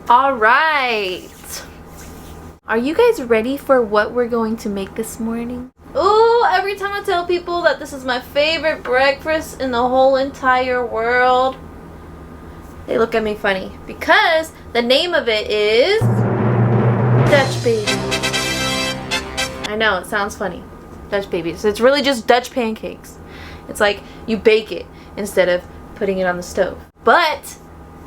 All right. Are you guys ready for what we're going to make this morning? Ooh, every time I tell people that this is my favorite breakfast in the whole entire world, they look at me funny because the name of it is Dutch Baby. I know, it sounds funny. Dutch Babies. It's really just Dutch pancakes. It's like you bake it instead of putting it on the stove. But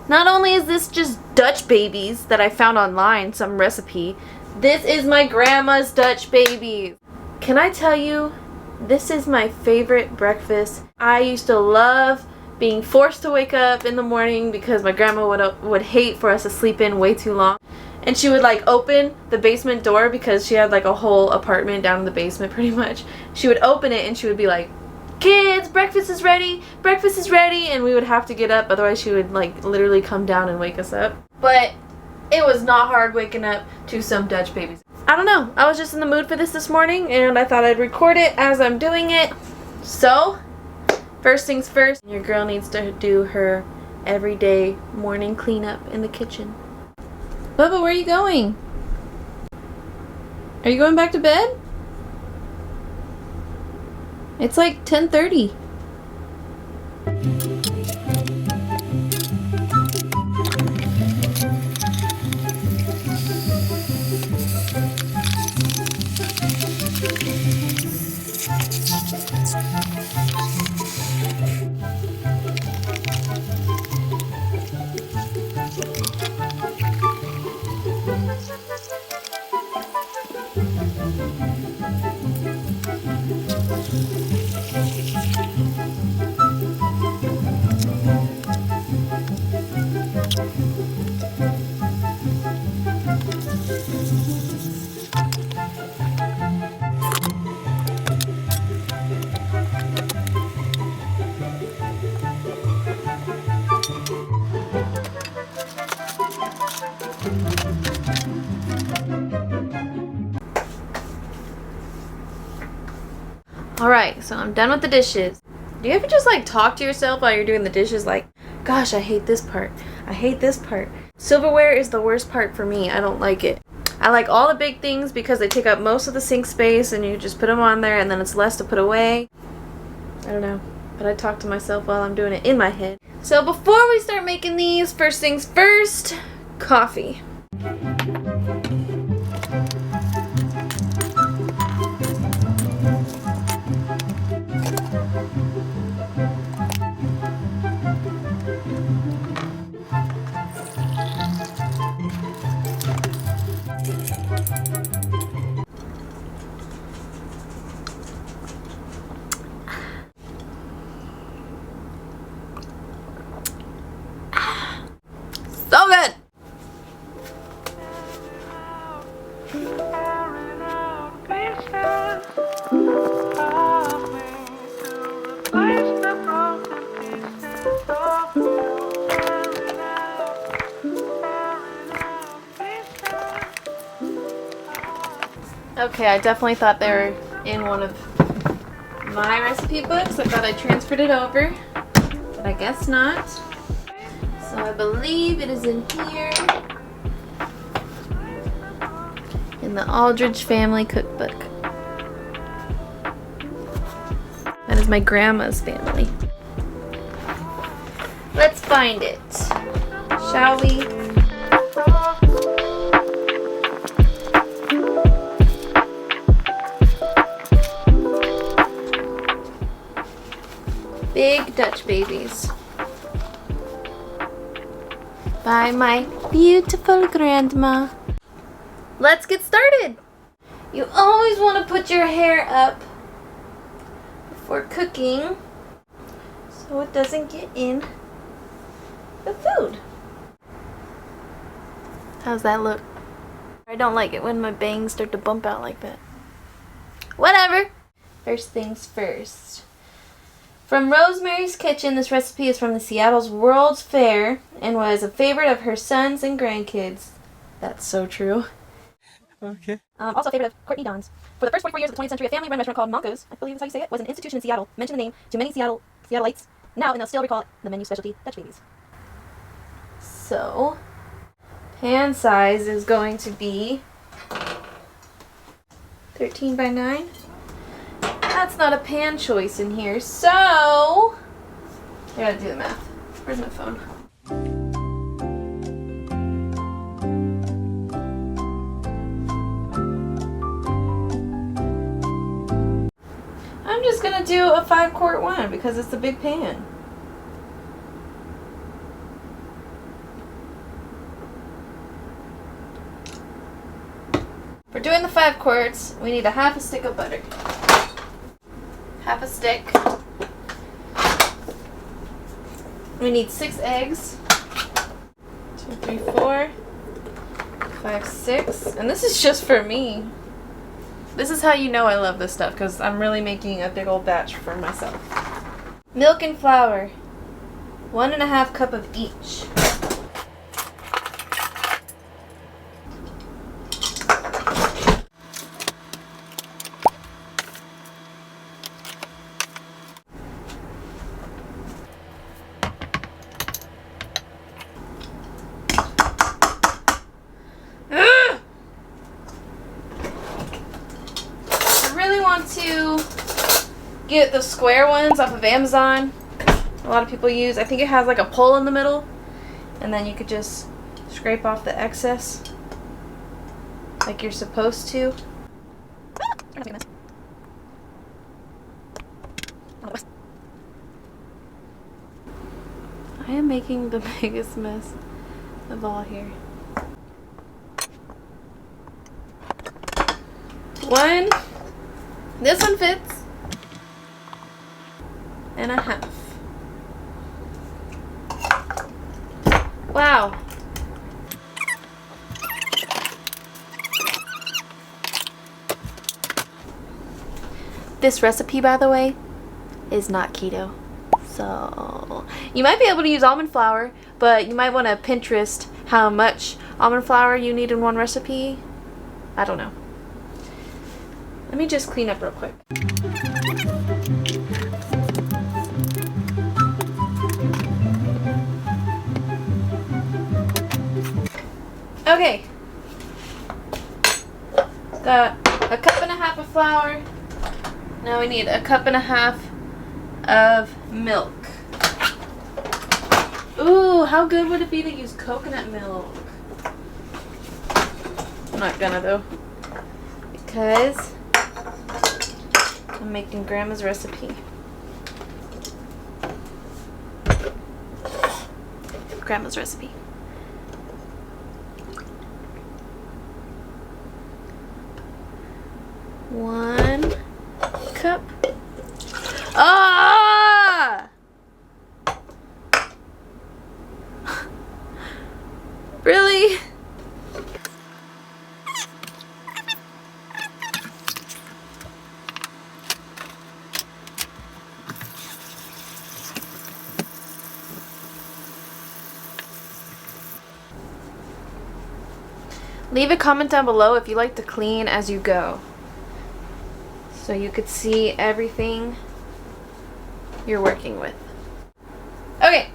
not only is this just Dutch Babies that I found online, some recipe, this is my grandma's Dutch Babies. Can I tell you, this is my favorite breakfast. I used to love being forced to wake up in the morning because my grandma would hate for us to sleep in way too long. And she would like open the basement door because she had like a whole apartment down in the basement pretty much. She would open it and she would be like, "Kids, breakfast is ready, breakfast is ready," and we would have to get up, otherwise she would like literally come down and wake us up. But it was not hard waking up to some Dutch Babies. I don't know, I was just in the mood for this morning and I thought I'd record it as I'm doing it. So, first things first, your girl needs to do her everyday morning cleanup in the kitchen. Bubba, where are you going? Are you going back to bed? It's like 10:30. Alright, so I'm done with the dishes. Do you ever just like talk to yourself while you're doing the dishes like, gosh, I hate this part. I hate this part. Silverware is the worst part for me. I don't like it. I like all the big things because they take up most of the sink space and you just put them on there and then it's less to put away. I don't know, but I talk to myself while I'm doing it in my head. So before we start making these, first things first, coffee. So good! Okay, I definitely thought they were in one of my recipe books. I thought I transferred it over, but I guess not. So I believe it is in here in the Aldridge Family Cookbook. That is my grandma's family. Let's find it, shall we? Big Dutch Babies by my beautiful grandma. Let's get started. You always want to put your hair up before cooking so it doesn't get in the food. How's that look? I don't like it when my bangs start to bump out like that. Whatever. First things first. From Rosemary's Kitchen, this recipe is from the Seattle's World's Fair and was a favorite of her sons and grandkids. That's so true. Okay. Also a favorite of Courtney Don's. For the first 44 years of the 20th century, a family-run restaurant called Monco's, I believe is how you say it, was an institution in Seattle. Mentioned the name to many Seattleites now, and they'll still recall it, the menu specialty Dutch Babies. So, Pan size is going to be 13 by 9. That's not a pan choice in here, so I gotta do the math. Where's my phone? I'm just gonna do a 5-quart one because it's a big pan. For doing the 5 quarts, we need a half a stick of butter. Half a stick. We need 6 eggs. 2, 3, 4, 5, 6. And this is just for me. This is how you know I love this stuff, because I'm really making a big old batch for myself. Milk and flour. 1.5 cup of each. To get the square ones off of Amazon. A lot of people use. I think it has like a pole in the middle, and then you could just scrape off the excess like you're supposed to. I am making the biggest mess of all here. 1. This one fits. And a half. Wow. This recipe, by the way, is not keto. So you might be able to use almond flour, but you might want to Pinterest how much almond flour you need in one recipe. I don't know. Let me just clean up real quick. Okay. Got a 1.5 cups of flour. Now we need 1.5 cups of milk. Ooh, how good would it be to use coconut milk? I'm not gonna though, because I'm making Grandma's recipe. Grandma's recipe. One cup. Ah! Really? Leave a comment down below if you like to clean as you go, so you could see everything you're working with. Okay,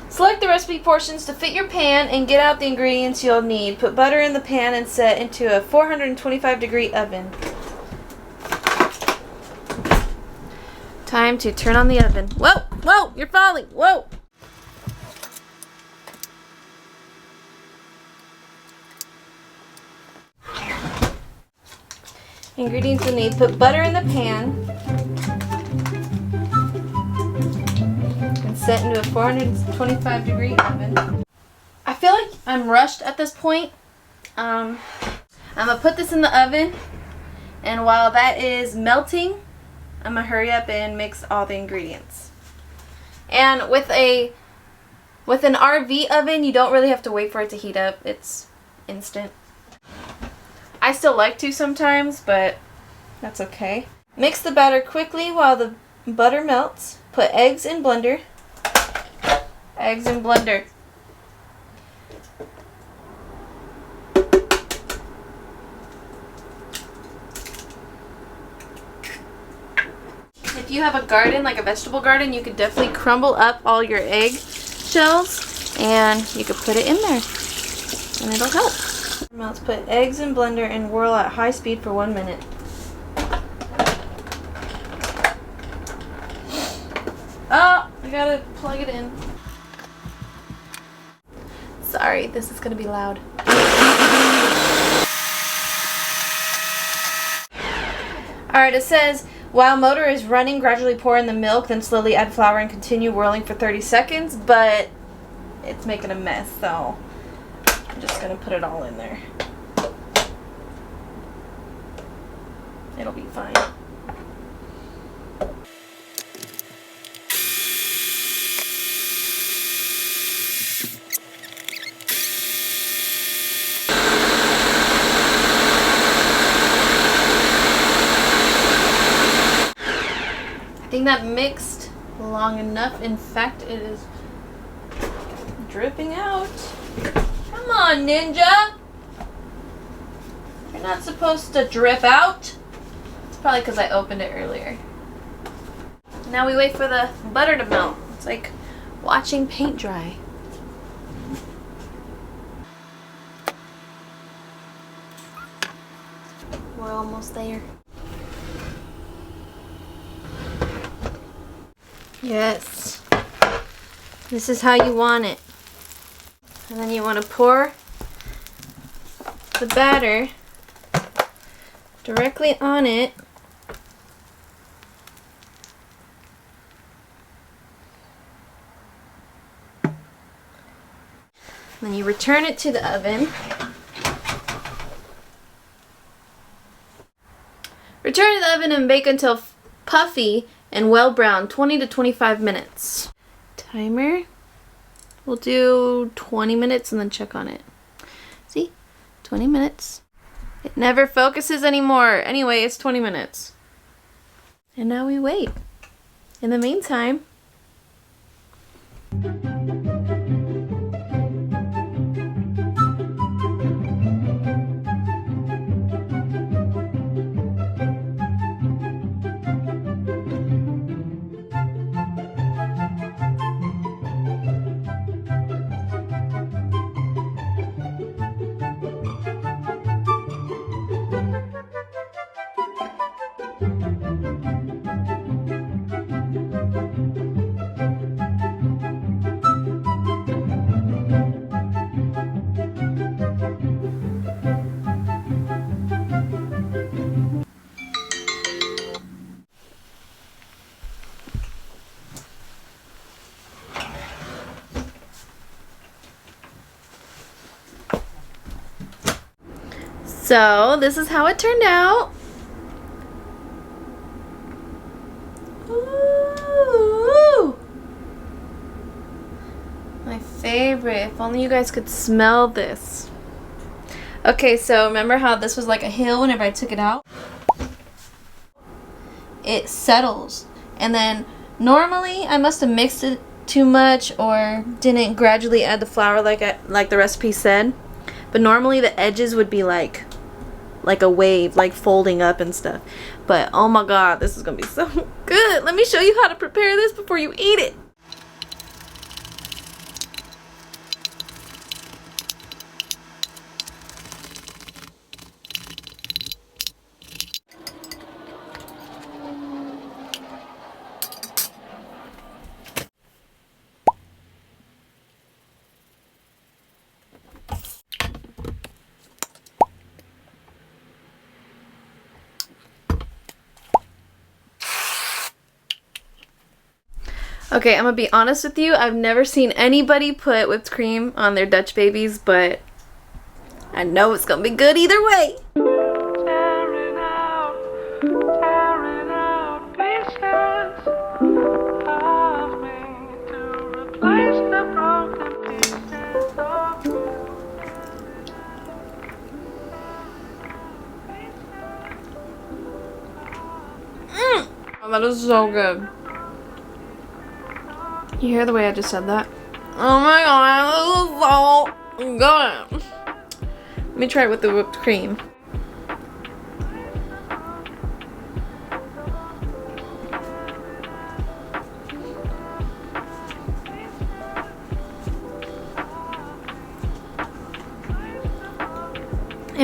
select the recipe portions to fit your pan and get out the ingredients you'll need. Put butter in the pan and set into a 425-degree oven. Time to turn on the oven. Whoa, whoa, you're falling, whoa. Ingredients you'll need: put butter in the pan and set into a 425-degree oven. I feel like I'm rushed at this point. I'm gonna put this in the oven, and while that is melting, I'm gonna hurry up and mix all the ingredients. And with an RV oven, you don't really have to wait for it to heat up. It's instant. I still like to sometimes, but that's okay. Mix the batter quickly while the butter melts. Put eggs in blender. Eggs in blender. If you have a garden, like a vegetable garden, you could definitely crumble up all your egg shells and you could put it in there. and it'll help. Now let's put eggs in blender and whirl at high speed for 1 minute. Oh, I gotta plug it in. Sorry, this is gonna be loud. Alright, it says, while motor is running, gradually pour in the milk, then slowly add flour and continue whirling for 30 seconds, but it's making a mess, so I'm just gonna put it all in there. It'll be fine. I think that mixed long enough. In fact, it is dripping out. Come on, Ninja! You're not supposed to drip out. It's probably because I opened it earlier. Now we wait for the butter to melt. It's like watching paint dry. We're almost there. Yes. This is how you want it. And then you want to pour the batter directly on it. Then you return it to the oven. Return to the oven and bake until puffy and well browned, 20 to 25 minutes. Timer. We'll do 20 minutes and then check on it. See? 20 minutes. It never focuses anymore. Anyway, it's 20 minutes. And now we wait. In the meantime, so this is how it turned out. Ooh, my favorite. If only you guys could smell this. Okay, so remember how this was like a hill whenever I took it out? It settles. And then normally I must have mixed it too much or didn't gradually add the flour like the recipe said. But normally the edges would be like a wave, like folding up and stuff. But oh my god, this is gonna be so good. Let me show you how to prepare this before you eat it. Okay, I'm gonna be honest with you. I've never seen anybody put whipped cream on their Dutch babies, but I know it's gonna be good either way. Tearing out pieces of me to replace the broken pieces of you. Oh, that is so good. You hear the way I just said that? Oh my god, this is so good. Let me try it with the whipped cream.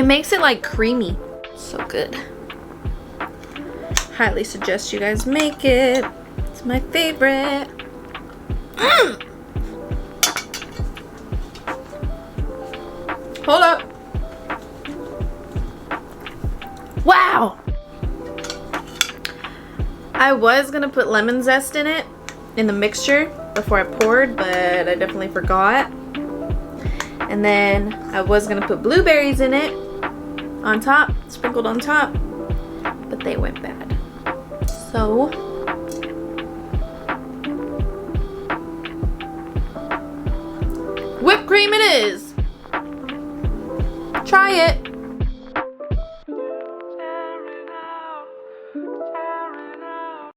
It makes it like creamy. So good. Highly suggest you guys make it. It's my favorite. Hold up. Wow. I was gonna put lemon zest in it, in the mixture, before I poured, but I definitely forgot. And then I was gonna put blueberries in it on top, sprinkled on top, but they went bad. So whipped cream it is. Try it.